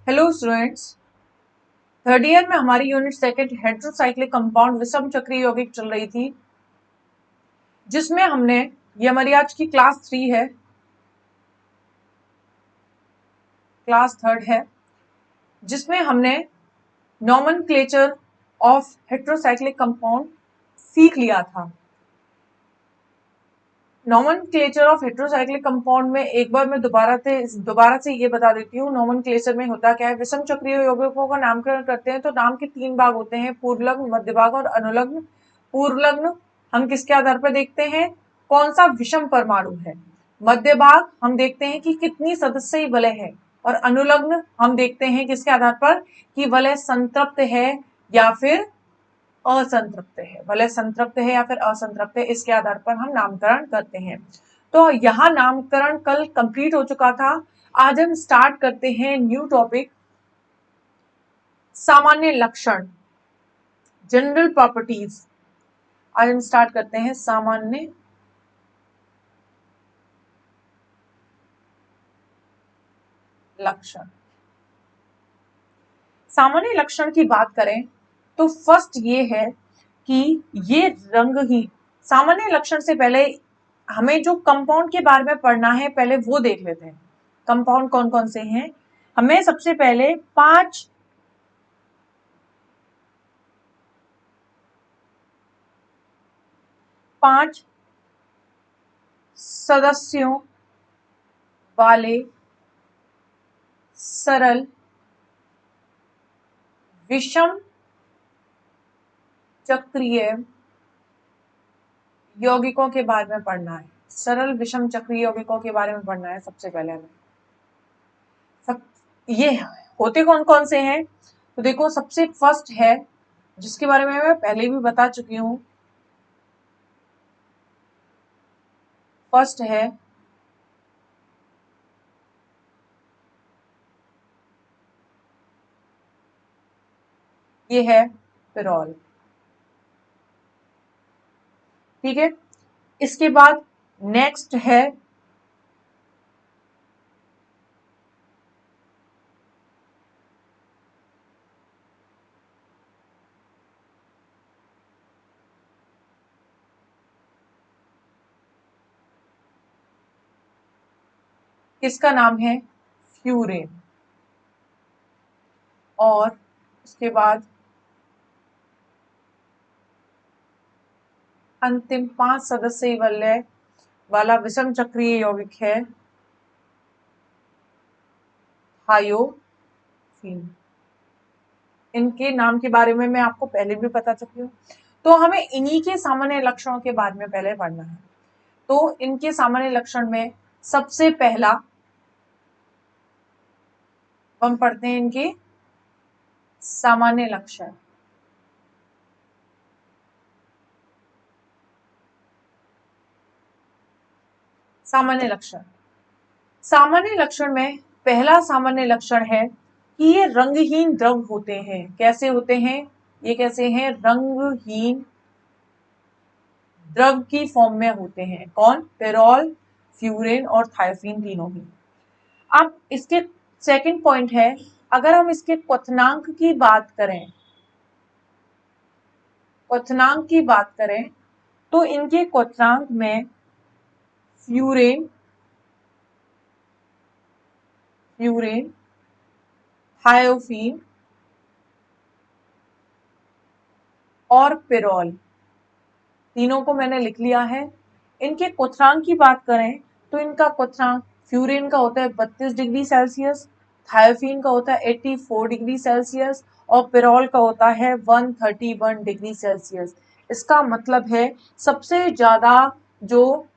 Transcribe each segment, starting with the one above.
Hello students, third year में हमारी unit second heterocyclic compound विषम चक्रीय यौगिक चल रही थी, जिसमें हमने ये हमारी आज की क्लास 3 है, क्लास थर्ड है, जिसमें हमने नॉमेनक्लेचर ऑफ हेटेरोसाइक्लिक कंपाउंड सीख लिया था। नॉमेनक्लेचर ऑफ हेटेरोसाइक्लिक कंपाउंड में एक बार मैं दोबारा से ये बता देती हूँ। नॉमेनक्लेचर में होता क्या है, विषम चक्रीय यौगिकों का नामकरण करते हैं तो नाम के 3 भाग होते हैं, पूर्वलग्न, मध्य भाग और अनुलग्न। पूर्वलग्न हम किसके आधार पर देखते हैं, कौन सा विषम परमाणु है। मध्य भाग हम देखते हैं कि कितनी सदस्यी वलय है, और अनुलग्न हम देखते हैं किसके आधार पर कि वलय संतृप्त है या फिर असंतृप्त है, भले संतृप्त है या फिर असंतृप्त है, इसके आधार पर हम नामकरण करते हैं। तो यहाँ नामकरण कल कंप्लीट हो चुका था। आज हम स्टार्ट करते हैं न्यू टॉपिक, सामान्य लक्षण, जनरल प्रॉपर्टीज। आज हम स्टार्ट करते हैं सामान्य लक्षण। सामान्य लक्षण की बात करें तो फर्स्ट ये है कि ये रंगहीन। सामान्य लक्षण से पहले हमें जो कंपाउंड के बारे में पढ़ना है, पहले वो देख लेते हैं। कंपाउंड कौन कौन से हैं। हमें सबसे पहले पांच सदस्यों वाले सरल विषम चक्रीय यौगिकों के बारे में पढ़ना है। सरल विषम चक्रीय यौगिकों के बारे में पढ़ना है सबसे पहले हमें। सब ये होते कौन कौन से हैं, तो देखो सबसे फर्स्ट है, जिसके बारे में मैं पहले भी बता चुकी हूं। फर्स्ट है ये है पिरोल, ठीक है। इसके बाद नेक्स्ट है इसका नाम है फ्यूरेन, और उसके बाद अंतिम 5 सदस्यीय वलय वाला विषम चक्रीय यौगिक है थायोफीन। इनके नाम के बारे में मैं आपको पहले भी बता चुकी हूँ, तो हमें इन्हीं के सामान्य लक्षणों के बारे में पहले पढ़ना है। तो इनके सामान्य लक्षण में सबसे पहला हम पढ़ते हैं इनके सामान्य लक्षण। सामान्य लक्षण, सामान्य लक्षण में पहला सामान्य लक्षण है कि ये रंगहीन द्रव होते हैं। कैसे होते हैं, ये कैसे हैं, रंगहीन द्रव की फॉर्म में होते हैं। कौन, पेरोल, फ्यूरेन और थायोफीन तीनों ही। अब इसके सेकंड पॉइंट है, अगर हम इसके क्वथनांक की बात करें, क्वथनांक की बात करें तो इनके क्वथनांक में फ्यूरेन थायोफीन और पिरोल तीनों को मैंने लिख लिया है। इनके क्वथनांक की बात करें तो इनका क्वथनांक फ्यूरेन का होता है 32 डिग्री सेल्सियस, थायोफीन का होता है 84 डिग्री सेल्सियस और पिरोल का होता है 131 डिग्री सेल्सियस। इसका मतलब है सबसे ज्यादा जो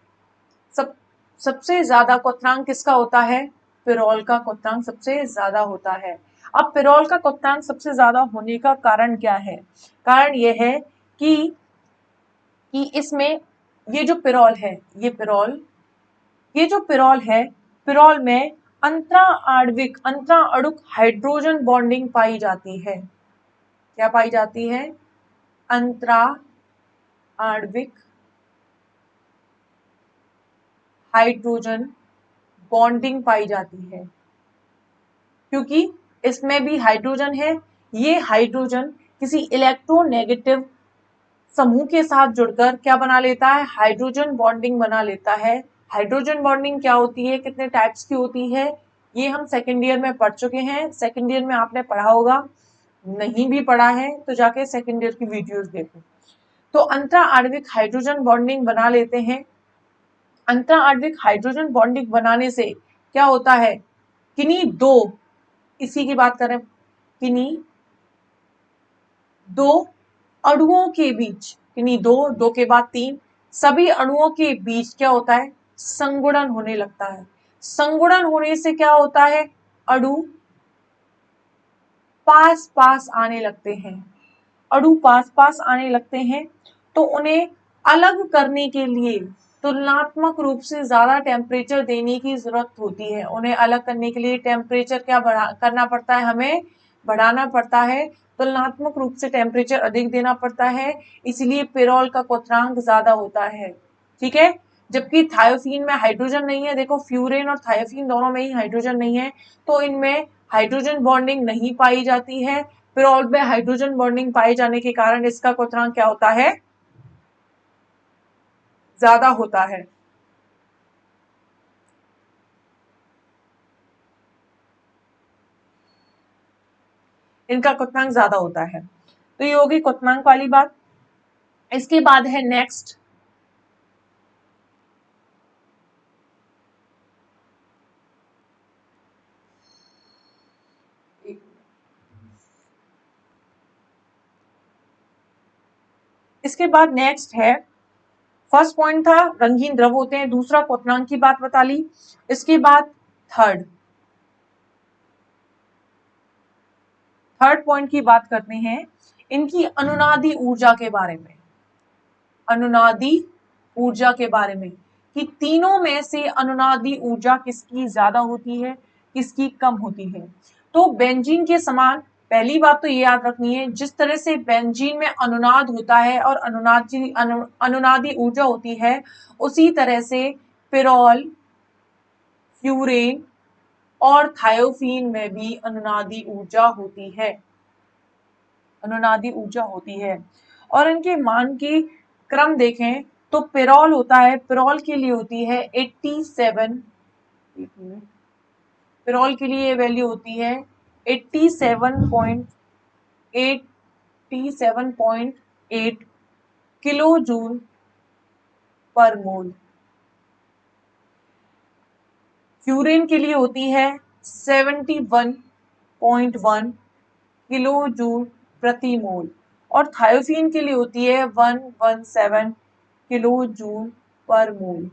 सबसे ज्यादा क्वथनांक किसका होता है, पिरोल का क्वथनांक सबसे ज्यादा होता है। अब पिरोल का क्वथनांक सबसे ज्यादा होने का कारण क्या है, कारण यह है कि इसमें ये जो पिरोल है, ये जो पिरोल है, पिरोल में अंतरा अणुक हाइड्रोजन बॉन्डिंग पाई जाती है। क्या पाई जाती है, अंतरा आणविक हाइड्रोजन बॉन्डिंग पाई जाती है, क्योंकि इसमें भी हाइड्रोजन है। ये हाइड्रोजन किसी इलेक्ट्रोनेगेटिव समूह के साथ जुड़कर क्या बना लेता है, हाइड्रोजन बॉन्डिंग बना लेता है। हाइड्रोजन बॉन्डिंग क्या होती है, कितने टाइप्स की होती है, ये हम सेकेंड ईयर में पढ़ चुके हैं। सेकेंड ईयर में आपने पढ़ा होगा, नहीं भी पढ़ा है तो जाके सेकेंड ईयर की वीडियोस देखो। तो अंतरा आणविक हाइड्रोजन बॉन्डिंग बना लेते हैं। अंतरा आणविक हाइड्रोजन बॉन्डिंग बनाने से क्या होता है, किन्हीं दो, इसी की बात करें, किन्हीं दो अणुओं के बीच, किन्हीं दो के बाद तीन, सभी अणुओं के बीच क्या होता है, संगुणन होने लगता है। संगुणन होने से क्या होता है, अणु पास पास आने लगते हैं। अणु पास पास आने लगते हैं तो उन्हें अलग करने के लिए तुलनात्मक रूप से ज्यादा टेम्परेचर देने की जरूरत होती है। उन्हें अलग करने के लिए टेम्परेचर क्या करना पड़ता है, हमें बढ़ाना पड़ता है, तुलनात्मक रूप से टेम्परेचर अधिक देना पड़ता है, इसलिए पेरोल का क्वथनांक ज्यादा होता है। ठीक है, जबकि थायोफीन में हाइड्रोजन नहीं है, देखो फ्यूरेन और थायोफीन दोनों में ही हाइड्रोजन नहीं है, तो इनमें हाइड्रोजन बॉन्डिंग नहीं पाई जाती है। पेरोल में हाइड्रोजन बॉन्डिंग पाए जाने के कारण इसका क्वथनांक क्या होता है, ज्यादा होता है। इनका क्वथनांक ज्यादा होता है। तो ये होगी क्वथनांक वाली बात। इसके बाद है नेक्स्ट, इसके बाद नेक्स्ट है, फर्स्ट पॉइंट था रंगीन द्रव होते हैं, दूसरा क्वथनांक की बात बता ली। इसके बाद थर्ड पॉइंट की बात करते हैं इनकी अनुनादी ऊर्जा के बारे में। अनुनादी ऊर्जा के बारे में कि तीनों में से अनुनादी ऊर्जा किसकी ज्यादा होती है, किसकी कम होती है। तो बेंजीन के समान, पहली बात तो ये याद रखनी है, जिस तरह से बेंजीन में अनुनाद होता है और अनुनादी ऊर्जा होती है, उसी तरह से पिरोल, फ्यूरेन और थायोफीन में भी अनुनादी ऊर्जा होती है। अनुनादी ऊर्जा होती है और इनके मान की क्रम देखें तो पिरोल होता है, पिरोल के लिए होती है 87, पिरोल के लिए वैल्यू होती है 87.8 किलो जूल पर मोल। फ्यूरेन के लिए होती है 71.1 किलो जूल प्रति मोल और थायोफीन के लिए होती है 117 किलो जूल पर मोल।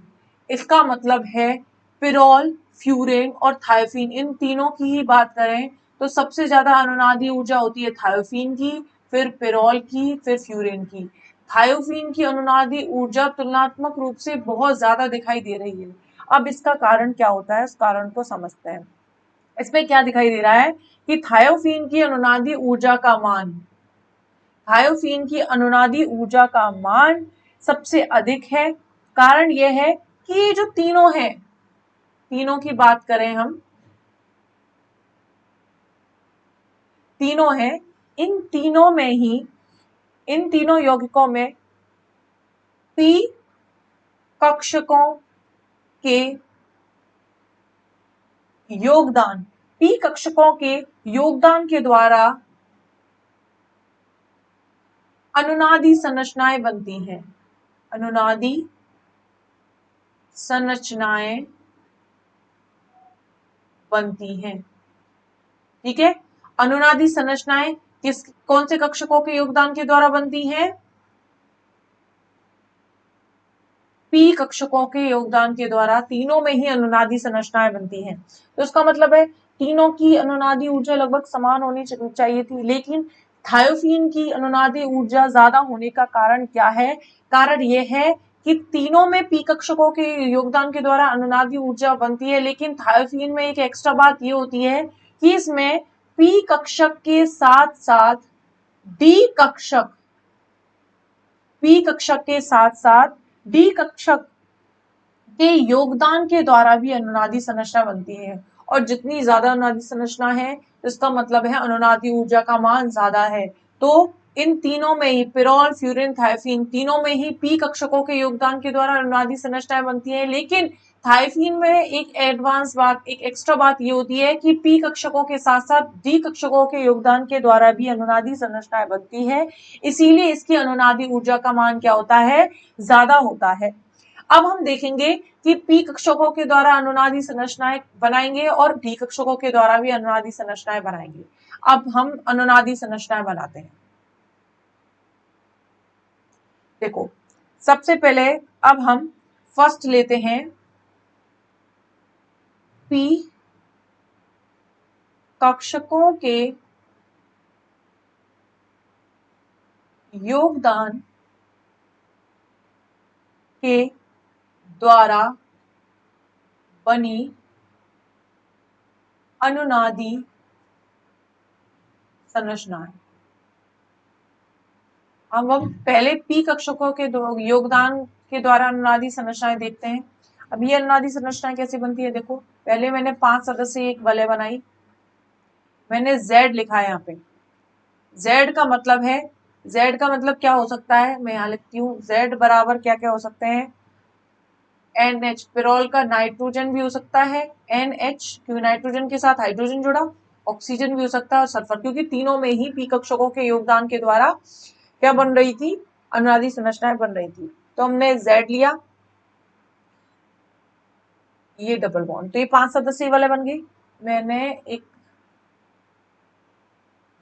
इसका मतलब है पिरोल, फ्यूरेन और थायोफीन, इन तीनों की ही बात करें तो सबसे ज्यादा अनुनादी ऊर्जा होती है थायोफीन की, फिर पिरोल की, फिर फ्यूरेन की। थायोफीन की अनुनादी ऊर्जा तुलनात्मक रूप से बहुत ज्यादा दिखाई दे रही है। अब इसका कारण क्या होता है, इस कारण को समझते हैं। इसमें क्या दिखाई दे रहा है कि थायोफीन की अनुनादी ऊर्जा का मान, थायोफीन की अनुनादी ऊर्जा का मान सबसे अधिक है। कारण यह है कि ये जो तीनों हैं, तीनों की बात करें हम, तीनों हैं, इन तीनों में ही, इन तीनों यौगिकों में पी कक्षकों के योगदान, पी कक्षकों के योगदान के द्वारा अनुनादी संरचनाएं बनती हैं। अनुनादी संरचनाएं बनती हैं। ठीक है, अनुनादी संरचनाएं किस, कौन से कक्षकों के योगदान के द्वारा बनती हैं, पी कक्षकों के योगदान के द्वारा तीनों में ही अनुनादी संरचनाएं बनती हैं। तो इसका मतलब है तीनों की अनुनादी ऊर्जा लगभग समान होनी चाहिए थी, लेकिन थायोफीन की अनुनादी ऊर्जा ज्यादा होने का कारण क्या है, कारण यह है कि तीनों में पी कक्षकों के योगदान के द्वारा अनुनादी ऊर्जा बनती है, लेकिन थायोफीन में एक एक्स्ट्रा बात यह होती है कि इसमें पी कक्षक के साथ साथ डी कक्षक, पी कक्षक के साथ साथ डी कक्षक के योगदान के द्वारा भी अनुनादी संरचना बनती है। और जितनी ज्यादा अनुनादी संरचना है इसका मतलब है अनुनादी ऊर्जा का मान ज्यादा है। तो इन तीनों में ही पिरोल, फ्यूरिन, थाइफिन तीनों में ही पी कक्षकों के योगदान के द्वारा अनुनादी संरचनाएं बनती हैं। लेकिन थाइफिन में एक एडवांस बात, एक एक्स्ट्रा बात ये होती है कि पी कक्षकों के साथ साथ डी कक्षकों के योगदान के द्वारा भी अनुनादी संरचनाएं बनती है, इसीलिए इसकी अनुनादी ऊर्जा का मान क्या होता है, ज्यादा होता है। अब हम देखेंगे कि पी कक्षकों के द्वारा अनुनादी संरचनाएं बनाएंगे और डी कक्षकों के द्वारा भी अनुनादी संरचनाएं बनाएंगे। अब हम अनुनादी संरचनाएं बनाते हैं। देखो, सबसे पहले अब हम फर्स्ट लेते हैं पी कक्षकों के योगदान के द्वारा बनी अनुनादी संरचनाएं। अब हम पहले पी कक्षकों के योगदान के द्वारा अनुनादी संरचनाएं देखते हैं। अब ये अनुनादी संरचनाएं कैसे बनती है, देखो पहले मैंने 5 सदस्य एक वलय बनाई, मैंने Z लिखा है यहाँ पे। Z का मतलब है, Z का मतलब क्या हो सकता है, मैं यहाँ लिखती हूँ Z बराबर क्या क्या हो सकते हैं, NH, पिरोल का नाइट्रोजन भी हो सकता है, NH क्योंकि नाइट्रोजन के साथ हाइड्रोजन जुड़ा, ऑक्सीजन भी हो सकता है और सल्फर, क्योंकि तीनों में ही पी कक्षकों के योगदान के द्वारा क्या बन रही थी, अनुनादी संरचनाएं बन रही थी। तो हमने Z लिया, ये डबल बॉन्ड, तो ये 5 सदस्य वाले बन गए। मैंने एक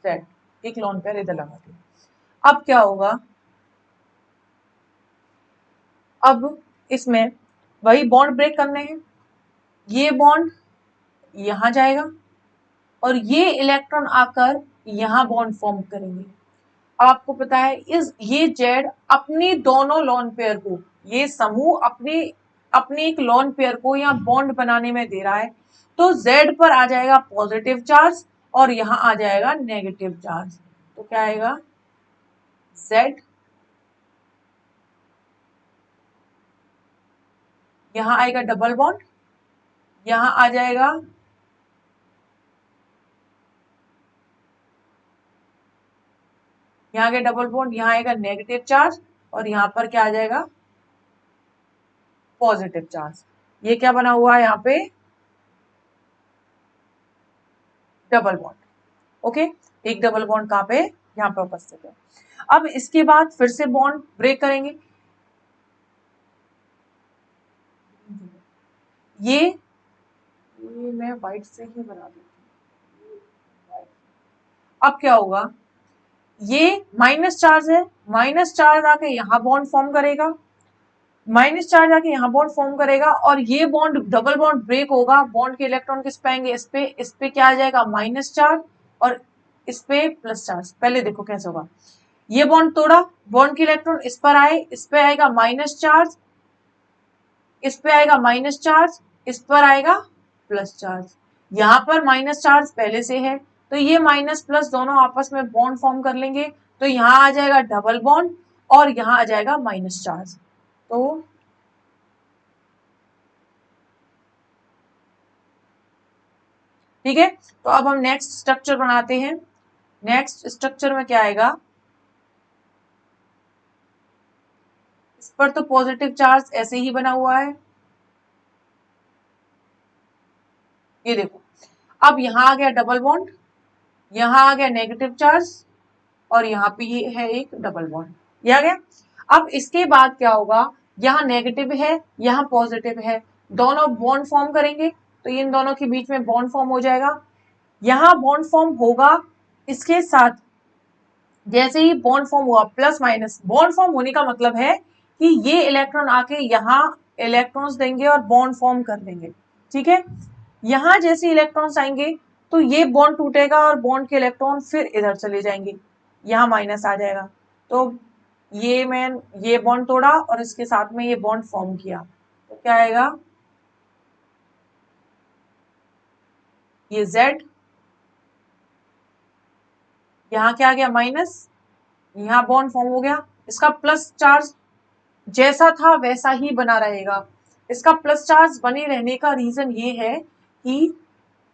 Z, एक लोन पेयर इधर लगा दिया। अब क्या होगा, अब इसमें वही बॉन्ड ब्रेक करने हैं, ये बॉन्ड यहां जाएगा और ये इलेक्ट्रॉन आकर यहां बॉन्ड फॉर्म करेंगे। आपको पता है ये जेड अपनी दोनों लोन पेयर को, ये समूह अपनी एक लोन पेयर को यहाँ बॉन्ड बनाने में दे रहा है, तो जेड पर आ जाएगा पॉजिटिव चार्ज और यहां आ जाएगा नेगेटिव चार्ज। तो क्या आएगा, जेड यहां आएगा डबल बॉन्ड, यहां आ जाएगा यहाँ के डबल बॉन्ड, यहाँ आएगा नेगेटिव चार्ज और यहाँ पर क्या आ जाएगा, पॉजिटिव चार्ज। ये क्या बना हुआ है यहाँ पे, डबल बॉन्ड। ओके, एक डबल बॉन्ड कहाँ पे, यहाँ पे उपस्थित है। अब इसके बाद फिर से बॉन्ड ब्रेक करेंगे, ये मैं व्हाइट से ही बना देती हूँ। अब क्या होगा, ये माइनस चार्ज है, माइनस चार्ज आके यहाँ बॉन्ड फॉर्म करेगा, माइनस चार्ज आके यहाँ बॉन्ड फॉर्म करेगा और ये बॉन्ड डबल बॉन्ड ब्रेक होगा, बॉन्ड के इलेक्ट्रॉन किस पे आएंगे, इस पे क्या आ जाएगा माइनस चार्ज और इस पे प्लस चार्ज। पहले देखो कैसे होगा, ये बॉन्ड तोड़ा, बॉन्ड के इलेक्ट्रॉन इस पर आए, इस पे आएगा माइनस चार्ज, इस पे आएगा माइनस चार्ज, इस पर आएगा प्लस चार्ज। यहाँ पर माइनस चार्ज पहले से है तो ये माइनस प्लस दोनों आपस में बॉन्ड फॉर्म कर लेंगे, तो यहाँ आ जाएगा डबल बॉन्ड और यहाँ आ जाएगा माइनस चार्ज। तो ठीक है, तो अब हम नेक्स्ट स्ट्रक्चर बनाते हैं। नेक्स्ट स्ट्रक्चर में क्या आएगा, इस पर तो पॉजिटिव चार्ज ऐसे ही बना हुआ है, ये देखो। अब यहां आ गया डबल बॉन्ड, यहां आ गया नेगेटिव चार्ज और यहाँ पे ये है एक डबल बॉन्ड, ये आ गया। अब इसके बाद क्या होगा, यहाँ नेगेटिव है यहाँ पॉजिटिव है, दोनों बॉन्ड फॉर्म करेंगे तो इन दोनों के बीच में बॉन्ड फॉर्म हो जाएगा। यहाँ बॉन्ड फॉर्म होगा, इसके साथ जैसे ही बॉन्ड फॉर्म हुआ प्लस माइनस, बॉन्ड फॉर्म होने का मतलब है कि ये इलेक्ट्रॉन आके यहाँ इलेक्ट्रॉन्स देंगे और बॉन्ड फॉर्म कर देंगे, ठीक है। यहाँ जैसे इलेक्ट्रॉन्स आएंगे तो ये बॉन्ड टूटेगा और बॉन्ड के इलेक्ट्रॉन फिर इधर चले जाएंगे, यहाँ माइनस आ जाएगा। तो ये बॉन्ड तोड़ा और इसके साथ में ये बॉन्ड फॉर्म किया, तो क्या आएगा, ये Z, यहाँ क्या आ गया माइनस, यहाँ बॉन्ड फॉर्म हो गया, इसका प्लस चार्ज जैसा था वैसा ही बना रहेगा। इसका प्लस चार्ज बने रहने का रीजन ये है कि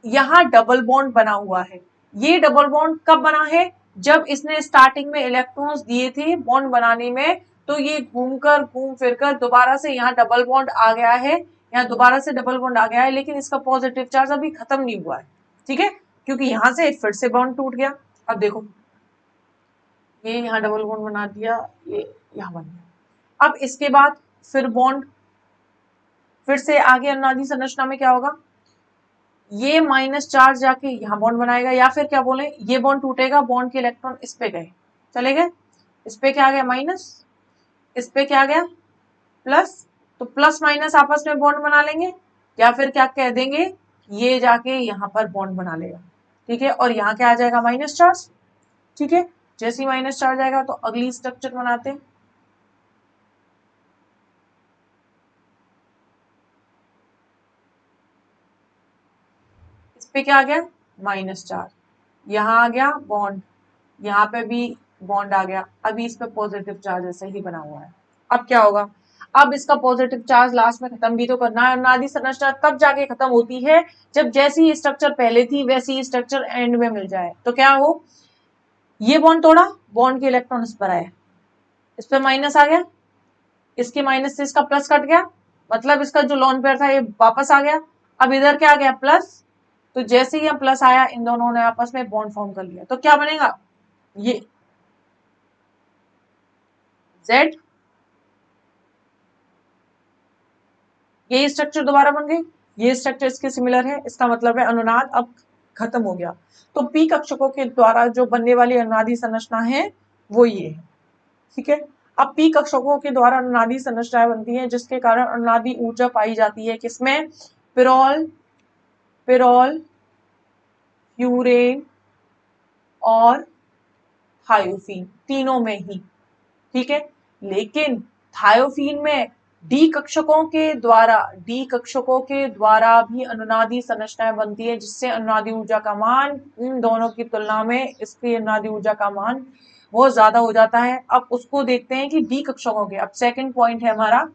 यहाँ डबल बॉन्ड बना हुआ है। ये डबल बॉन्ड कब बना है? जब इसने स्टार्टिंग में इलेक्ट्रॉन्स दिए थे बॉन्ड बनाने में, तो ये घूम फिर कर दोबारा से यहाँ डबल बॉन्ड आ गया है, यहाँ दोबारा से डबल बॉन्ड आ गया है, लेकिन इसका पॉजिटिव चार्ज अभी खत्म नहीं हुआ है, ठीक है, क्योंकि यहाँ से फिर से बॉन्ड टूट गया। अब देखो ये यहाँ डबल बॉन्ड बना दिया, ये यहाँ बन गया। अब इसके बाद फिर बॉन्ड फिर से आगे अनुनादी संरचना में क्या होगा, ये माइनस चार्ज जाके यहाँ बॉन्ड बनाएगा, या फिर क्या बोले, ये बॉन्ड टूटेगा, बॉन्ड के इलेक्ट्रॉन इस पे गए, चले गए, इस पे क्या आ गया माइनस, इस पे क्या आ गया प्लस, तो प्लस माइनस आपस में बॉन्ड बना लेंगे, या फिर क्या कह देंगे, ये जाके यहाँ पर बॉन्ड बना लेगा, ठीक है, और यहाँ क्या आ जाएगा माइनस चार्ज, ठीक है। जैसे ही माइनस चार्ज आएगा तो अगली स्ट्रक्चर बनाते हैं। इस पे क्या आ गया माइनस चार्ज, यहाँ आ गया बॉन्ड, यहाँ पे भी बॉन्ड आ गया, अभी इस पे पॉजिटिव चार्ज ऐसे ही बना हुआ है। अब क्या होगा, अब इसका पॉजिटिव चार्ज लास्ट में खत्म भी तो करना है। अनुनादी संरचना तब जाके खत्म होती है जब जैसी स्ट्रक्चर पहले थी वैसी स्ट्रक्चर एंड में मिल जाए। तो क्या हो, ये बॉन्ड तोड़ा, बॉन्ड के इलेक्ट्रॉन इस पर आए, इस पे माइनस आ गया, इसके माइनस से इसका प्लस कट गया, मतलब इसका जो लोन पेयर था ये वापस आ गया। अब इधर क्या आ गया प्लस, तो जैसे ही यहाँ प्लस आया इन दोनों ने आपस में बॉन्ड फॉर्म कर लिया, तो क्या बनेगा, ये Z, ये स्ट्रक्चर दोबारा बन गई, ये स्ट्रक्चर इसके सिमिलर है, इसका मतलब है अनुनाद अब खत्म हो गया। तो पी कक्षकों के द्वारा जो बनने वाली अनुनादी संरचना है वो ये है, ठीक है। अब पी कक्षकों के द्वारा अनुनादी संरचनाएं बनती हैं जिसके कारण अनुनादी ऊर्जा पाई जाती है किसमें, पिरोल, पिरोल, फ्यूरेन और थायोफीन, तीनों में ही, ठीक है। लेकिन थायोफीन में डी कक्षकों के द्वारा भी अनुनादी संरचनाएं बनती है जिससे अनुनादी ऊर्जा का मान इन दोनों की तुलना में इसकी अनुनादी ऊर्जा का मान बहुत ज्यादा हो जाता है। अब उसको देखते हैं कि डी कक्षकों के, अब सेकंड पॉइंट है हमारा,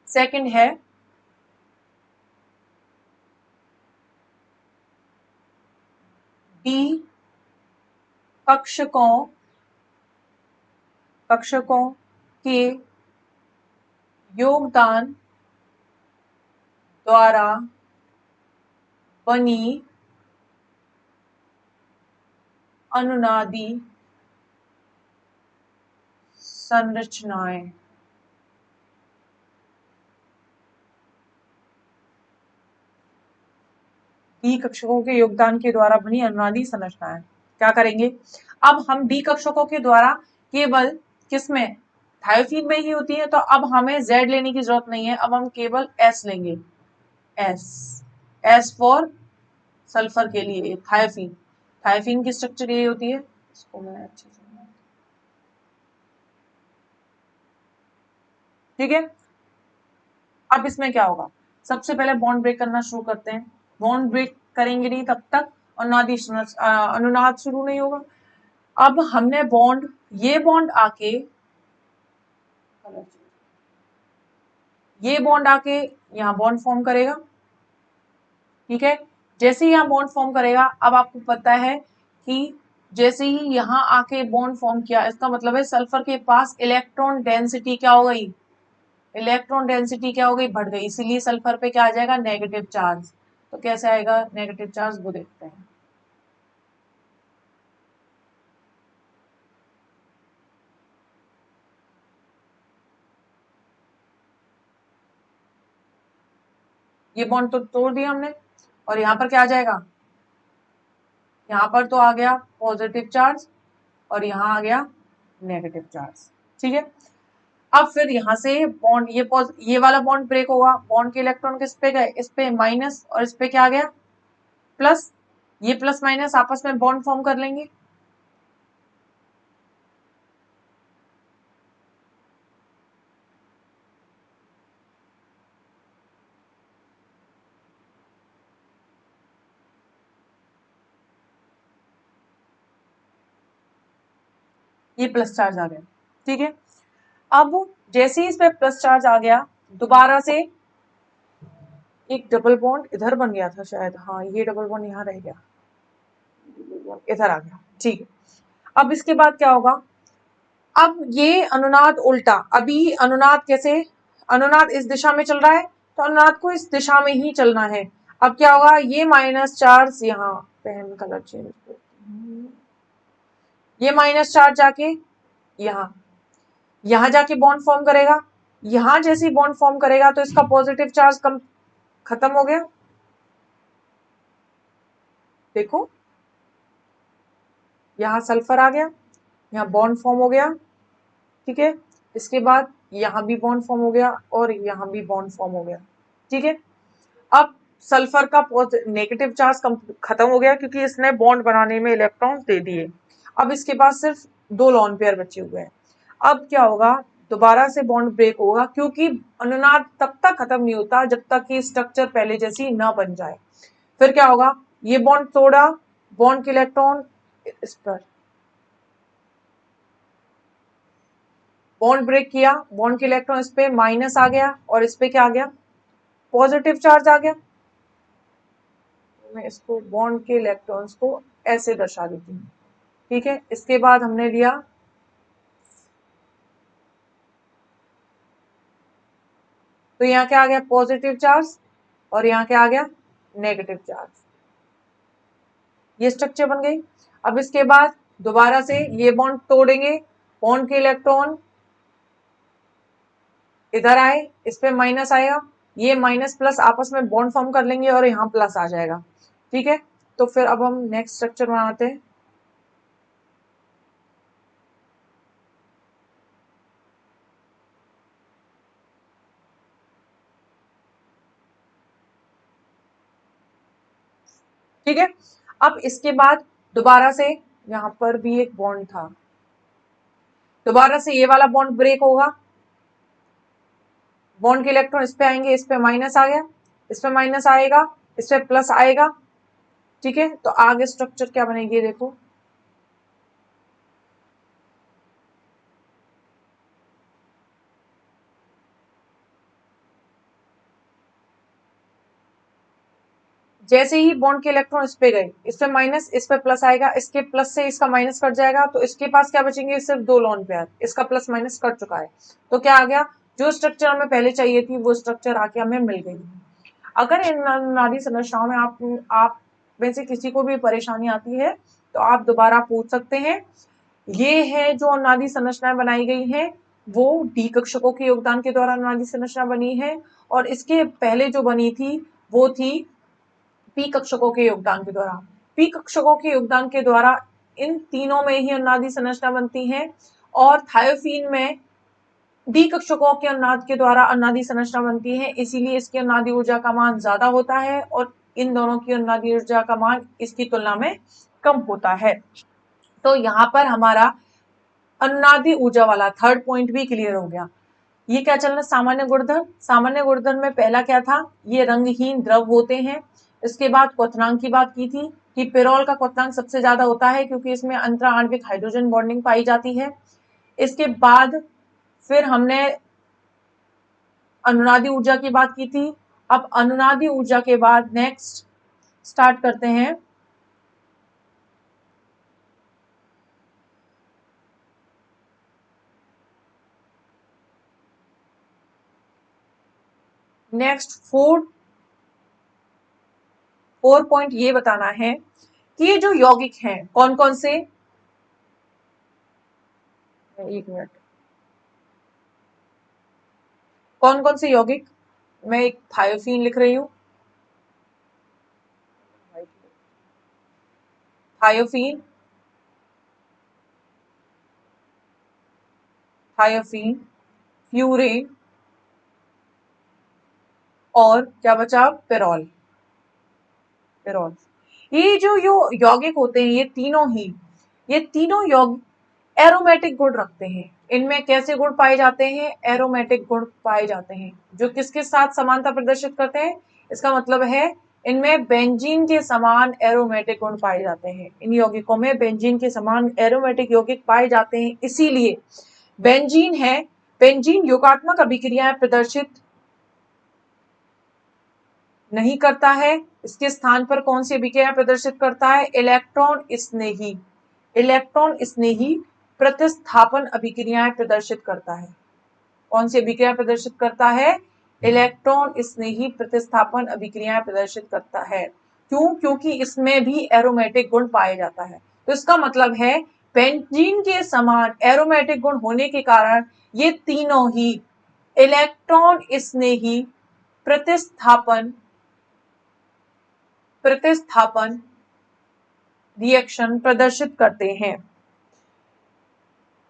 सेकंड है डी कक्षकों कक्षकों के योगदान द्वारा बनी अनुनादी संरचनाएं। डी कक्षकों के योगदान के द्वारा बनी अनुनादी संरचनाएं क्या करेंगे, अब हम डी कक्षकों के द्वारा केवल किसमें, थायोफीन में ही होती है, तो अब हमें जेड लेने की जरूरत नहीं है, अब हम केवल एस लेंगे, एस, एस फॉर सल्फर के लिए थायोफीन, थायोफीन की स्ट्रक्चर ये होती है, इसको मैं अच्छे से, ठीक है। अब इसमें क्या होगा, सबसे पहले बॉन्ड ब्रेक करना शुरू करते हैं, बॉन्ड ब्रेक करेंगे नहीं तब तक अनुनाद शुरू नहीं होगा। अब हमने बॉन्ड, ये बॉन्ड आके, ये बॉन्ड आके यहाँ बॉन्ड फॉर्म करेगा, ठीक है। जैसे ही यहाँ बॉन्ड फॉर्म करेगा, अब आपको पता है कि जैसे ही यहाँ आके बॉन्ड फॉर्म किया इसका मतलब है सल्फर के पास इलेक्ट्रॉन डेंसिटी क्या हो गई, इलेक्ट्रॉन डेंसिटी क्या हो गई, बढ़ गई, इसीलिए सल्फर पे क्या आ जाएगा नेगेटिव चार्ज। तो कैसे आएगा नेगेटिव चार्ज वो देखते हैं। ये बॉन्ड तो तोड़ दिया हमने, और यहाँ पर क्या आ जाएगा, यहाँ पर तो आ गया पॉजिटिव चार्ज और यहाँ आ गया नेगेटिव चार्ज, ठीक है। अब फिर यहाँ से बॉन्ड, ये वाला बॉन्ड ब्रेक होगा, बॉन्ड के इलेक्ट्रॉन किस पे गए, इस पे माइनस, और इस पे क्या आ गया प्लस, ये प्लस माइनस आपस में बॉन्ड फॉर्म कर लेंगे, ये प्लस चार्ज आ गया, ठीक है। अब जैसे ही इस पे प्लस चार्ज आ गया, दोबारा से एक डबल बॉन्ड इधर बन गया था शायद, हाँ ये डबल बॉन्ड यहाँ रह गया, इधर आ गया, ठीक है। अब इसके बाद क्या होगा, अब ये अनुनाद उल्टा, अभी अनुनाद कैसे, अनुनाद इस दिशा में चल रहा है तो अनुनाद को इस दिशा में ही चलना है। अब क्या होगा, ये माइनस चार्ज यहाँ, पेन कलर चेंज, ये माइनस चार्ज जाके यहाँ, यहाँ जाके बॉन्ड फॉर्म करेगा, यहाँ जैसे बॉन्ड फॉर्म करेगा तो इसका पॉजिटिव चार्ज कम खत्म हो गया, देखो यहाँ सल्फर आ गया, यहाँ बॉन्ड फॉर्म हो गया, ठीक है। इसके बाद यहाँ भी बॉन्ड फॉर्म हो गया और यहाँ भी बॉन्ड फॉर्म हो गया, ठीक है। अब सल्फर का नेगेटिव चार्ज खत्म हो गया क्योंकि इसने बॉन्ड बनाने में इलेक्ट्रॉन्स दे दिए। अब इसके पास सिर्फ 2 लोन पेयर बचे हुए हैं। अब क्या होगा, दोबारा से बॉन्ड ब्रेक होगा क्योंकि अनुनाद तब तक खत्म नहीं होता जब तक कि स्ट्रक्चर पहले जैसी ना बन जाए। फिर क्या होगा, ये बॉन्ड तोड़ा, बॉन्ड के इलेक्ट्रॉन इस पर, बॉन्ड ब्रेक किया, बॉन्ड के इलेक्ट्रॉन इस पे माइनस आ गया और इस पे क्या आ गया, पॉजिटिव चार्ज आ गया। मैं इसको बॉन्ड के इलेक्ट्रॉन्स को ऐसे दर्शा देती हूँ, ठीक है। इसके बाद हमने लिया, तो यहाँ क्या आ गया, पॉजिटिव चार्ज, और यहाँ क्या आ गया, नेगेटिव चार्ज, ये स्ट्रक्चर बन गई। अब इसके बाद दोबारा से ये बॉन्ड तोड़ेंगे, बॉन्ड के इलेक्ट्रॉन इधर आए, इस पे माइनस आएगा, ये माइनस प्लस आपस में बॉन्ड फॉर्म कर लेंगे और यहाँ प्लस आ जाएगा, ठीक है। तो फिर अब हम नेक्स्ट स्ट्रक्चर बनाते हैं। ठीक है, अब इसके बाद दोबारा से यहाँ पर भी एक बॉन्ड था, दोबारा से ये वाला बॉन्ड ब्रेक होगा, बॉन्ड के इलेक्ट्रॉन इस पे आएंगे, इस पे माइनस आ गया, इस पे माइनस आएगा, इस पे प्लस आएगा, ठीक है। तो आगे स्ट्रक्चर क्या बनेगी देखो, जैसे ही बॉन्ड के इलेक्ट्रॉन इस पे गए, इस पे माइनस, इस पे प्लस आएगा, इसके प्लस से इसका माइनस कट जाएगा, तो इसके पास क्या बचेंगे, सिर्फ 2 लोन पेयर, इसका प्लस माइनस कट चुका है, तो क्या आ गया, जो स्ट्रक्चर हमें पहले चाहिए थी वो स्ट्रक्चर आके हमें मिल गई। अगर इन नादी संरचनाओं में आप में से किसी को भी परेशानी आती है तो आप दोबारा पूछ सकते हैं। ये है जो नादी संरचनाएं बनाई गई हैं, वो डी कक्षकों के योगदान के द्वारा नादी संरचना बनी है, और इसके पहले जो बनी थी वो थी पी कक्षकों के योगदान के द्वारा। पी कक्षकों के योगदान के द्वारा इन तीनों में ही अनुनादी संरचना बनती है, और थायोफीन में डी कक्षकों के अनुनाद के द्वारा अनुनादी संरचना बनती है, इसीलिए इसकी अनुनादी ऊर्जा का मान ज्यादा होता है और इन दोनों की अनुनादी ऊर्जा का मान इसकी तुलना में कम होता है। तो यहाँ पर हमारा अनुनादी ऊर्जा वाला थर्ड पॉइंट भी क्लियर हो गया। ये क्या चलना, सामान्य गुणधर्म, सामान्य गुणधर्म में पहला क्या था, ये रंगहीन द्रव होते हैं। इसके बाद क्वथनांक की बात की थी कि पिरोल का क्वथनांक सबसे ज्यादा होता है क्योंकि इसमें अंतरा आणविक हाइड्रोजन बॉन्डिंग पाई जाती है। इसके बाद फिर हमने अनुनादी ऊर्जा की बात की थी। अब अनुनादी ऊर्जा के बाद नेक्स्ट स्टार्ट करते हैं नेक्स्ट 4 पॉइंट ये बताना है कि ये जो यौगिक हैं कौन कौन से, एक मिनट, कौन कौन से यौगिक, मैं एक थायोफीन लिख रही हूं, थायोफीन, थायोफीन, फ्यूरेन, और क्या बचा, पेरोल, पेरोल। ये जो यौगिक होते हैं ये तीनों यौगिक एरोमेटिक गुण रखते हैं। इनमें कैसे गुण पाए जाते हैं, एरोमेटिक गुण पाए जाते हैं, जो किसके साथ समानता प्रदर्शित करते हैं, इसका मतलब है इनमें बेंजीन के समान एरोमेटिक गुण पाए जाते हैं। इन यौगिकों में बेंजीन के समान एरोमेटिक यौगिक पाए जाते हैं, इसीलिए बेंजीन है, बेंजीन योगात्मक अभिक्रियाएं प्रदर्शित नहीं करता है। इसके स्थान पर कौन सी अभिक्रिया प्रदर्शित करता है? इलेक्ट्रॉन स्नेही, इलेक्ट्रॉन स्नेही प्रतिस्थापन अभिक्रियाएं प्रदर्शित करता है। कौन सी अभिक्रिया प्रदर्शित करता है? इलेक्ट्रॉन स्नेही प्रतिस्थापन अभिक्रियाएं प्रदर्शित करता है। क्यों? क्योंकि इसमें भी एरोमेटिक गुण पाया जाता है। तो इसका मतलब है बेंजीन के समान एरोमेटिक गुण होने के कारण ये तीनों ही इलेक्ट्रॉन स्नेही प्रतिस्थापन रिएक्शन प्रदर्शित करते हैं।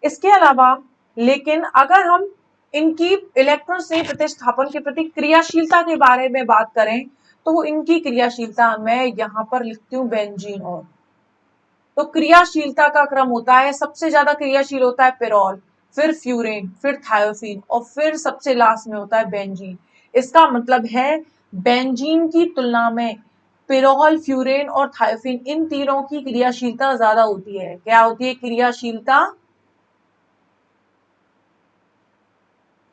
इसके अलावा लेकिन अगर हम इनकी इलेक्ट्रॉन स्नेही प्रतिस्थापन के प्रति क्रियाशीलता के बारे में बात करें तो इनकी क्रियाशीलता मैं यहां पर लिखती हूं बेंजीन। और तो क्रियाशीलता का क्रम होता है, सबसे ज्यादा क्रियाशील होता है पिरोल, फिर फ्यूरेन, फिर थायोफिन और फिर सबसे लास्ट में होता है बेंजीन। इसका मतलब है बेंजीन की तुलना में पिरोल, फ्यूरेन और थायोफिन इन तीनों की क्रियाशीलता ज्यादा होती है। क्या होती है? क्रियाशीलता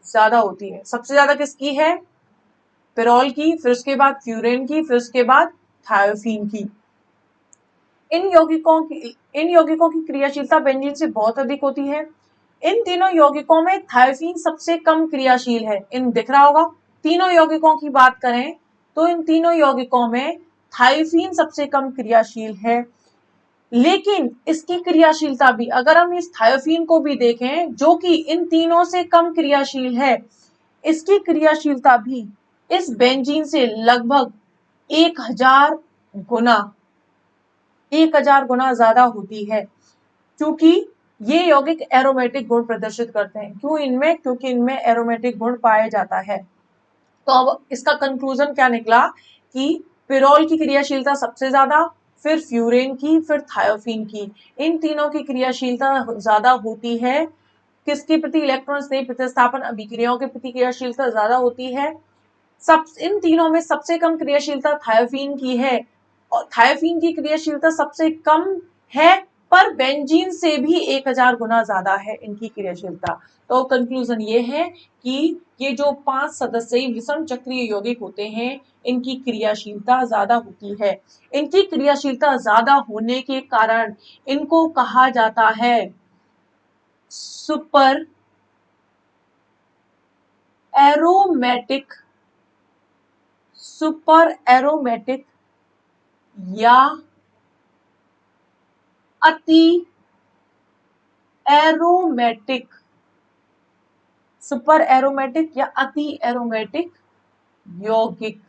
ज्यादा होती है। सबसे ज्यादा किसकी है? पिरोल की, फिर उसके बाद फ्यूरेन की, फिर उसके बाद थायोफिन की। इन यौगिकों की क्रियाशीलता बेंजीन से बहुत अधिक होती है। इन तीनों यौगिकों में थायोफिन सबसे कम क्रियाशील है। इन दिख रहा होगा, तीनों यौगिकों की बात करें तो इन तीनों यौगिकों में थायोफिन सबसे कम क्रियाशील है। लेकिन इसकी क्रियाशीलता भी, अगर हम इस थायोफिन को भी देखें जो कि इन तीनों से कम क्रियाशील है, इसकी क्रियाशीलता भी इस बेंजीन से लगभग 1000 गुना 1000 गुना ज्यादा होती है। क्योंकि ये यौगिक एरोमेटिक गुण प्रदर्शित करते हैं। क्यों इनमें? क्योंकि इनमें एरोमेटिक गुण पाया जाता है। तो अब इसका कंक्लूजन क्या निकला कि पिरोल की क्रियाशीलता सबसे ज्यादा, फिर फ्यूरेन की, फिर थायोफिन की। इन तीनों की क्रियाशीलता ज्यादा होती है। किसके प्रति? इलेक्ट्रॉन स्नेही प्रतिस्थापन अभिक्रियाओं के प्रति क्रियाशीलता ज्यादा होती है। इन तीनों में सबसे कम क्रियाशीलता थायोफिन की है और थायोफिन की क्रियाशीलता सबसे कम है, पर बेंजीन से भी 1000 गुना ज्यादा है इनकी क्रियाशीलता। तो कंक्लूजन ये है कि ये जो 5 सदस्यीय विषम चक्रीय यौगिक होते हैं इनकी क्रियाशीलता ज्यादा होती है। इनकी क्रियाशीलता ज्यादा होने के कारण इनको कहा जाता है सुपर एरोमेटिक या अति एरोमेटिक, सुपर एरोमेटिक या अति एरोमेटिक यौगिक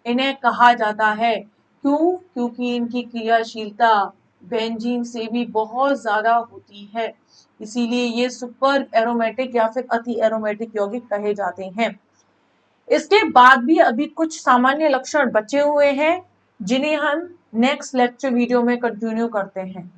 इन्हें कहा जाता है। क्यों? क्योंकि इनकी क्रियाशीलता बेंजीन से भी बहुत ज्यादा होती है, इसीलिए ये सुपर एरोमेटिक या फिर अति एरोमेटिक यौगिक कहे जाते हैं। इसके बाद भी अभी कुछ सामान्य लक्षण बचे हुए हैं जिन्हें हम नेक्स्ट लेक्चर वीडियो में कंटिन्यू करते हैं।